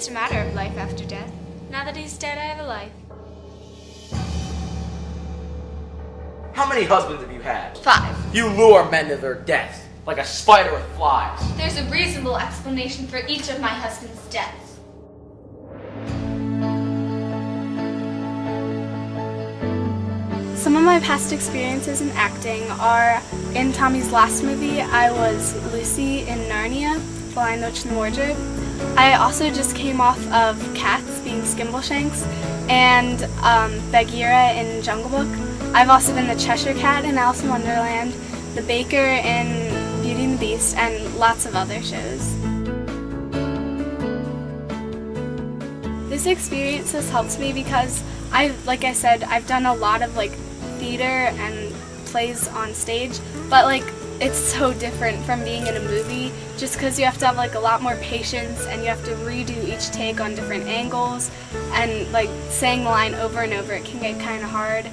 just a matter of life after death. Now that he's dead, I have a life. How many husbands have you had? 5. You lure men to their deaths, like a spider with flies. There's a reasonable explanation for each of my husband's deaths. Some of my past experiences in acting are in Tommy's last movie, I was Lucy in Narnia, The Lion, the Witch, and the Wardrobe. I also just came off of Cats being Skimbleshanks and Bagheera in Jungle Book. I've also been the Cheshire Cat in Alice in Wonderland, the Baker in Beauty and the Beast, and lots of other shows. This experience has helped me because like I said, I've done a lot of theater and plays on stage, but it's so different from being in a movie just because you have to have a lot more patience and you have to redo each take on different angles, and saying the line over and over, it can get kind of hard.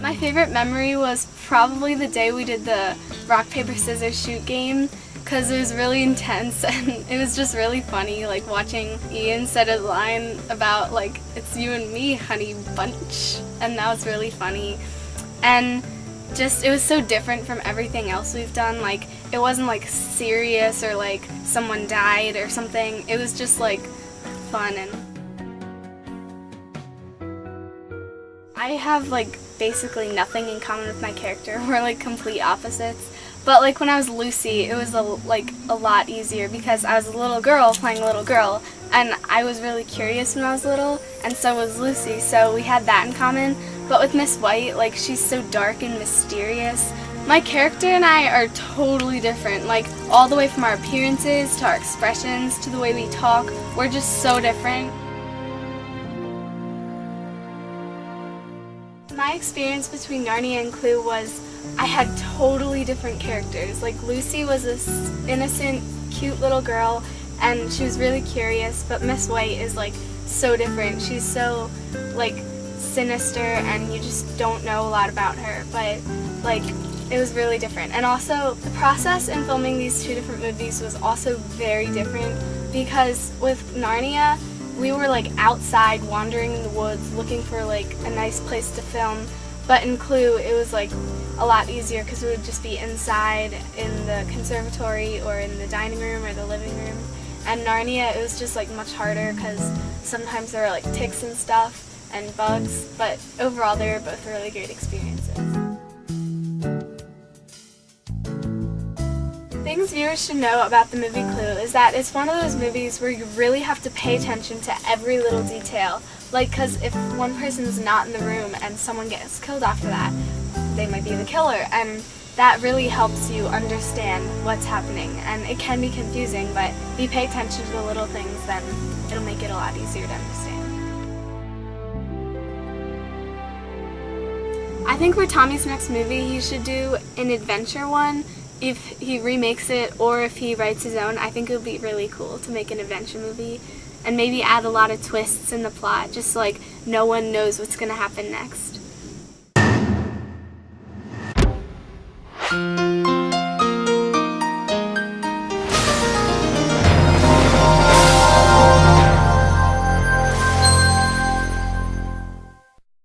My favorite memory was probably the day we did the rock, paper, scissors shoot game, because it was really intense and it was just really funny watching Ian said a line about it's you and me, honey bunch, and that was really funny. And just it was so different from everything else we've done. It wasn't serious or someone died or something. It was just fun. And I have basically nothing in common with my character. We're complete opposites. But when I was Lucy, it was a lot easier because I was a little girl playing a little girl, and I was really curious when I was little, and so was Lucy, so we had that in common. But with Miss White, she's so dark and mysterious. My character and I are totally different, all the way from our appearances to our expressions to the way we talk. We're just so different. My experience between Narnia and Clue was I had totally different characters. Lucy was this innocent, cute little girl, and she was really curious, but Miss White is so different. She's so sinister, and you just don't know a lot about her, but it was really different. And also the process in filming these 2 different movies was also very different, because with Narnia we were outside wandering in the woods looking for a nice place to film. But in Clue, it was a lot easier because we would just be inside in the conservatory or in the dining room or the living room. And Narnia, it was just much harder because sometimes there were ticks and stuff and bugs, but overall they were both really great experiences. Things viewers should know about the movie Clue is that it's one of those movies where you really have to pay attention to every little detail. Because if one person's not in the room and someone gets killed after that, they might be the killer, and that really helps you understand what's happening. And it can be confusing, but if you pay attention to the little things, then it'll make it a lot easier to understand. I think for Tommy's next movie, he should do an adventure one. If he remakes it or if he writes his own, I think it would be really cool to make an adventure movie and maybe add a lot of twists in the plot, just no one knows what's going to happen next.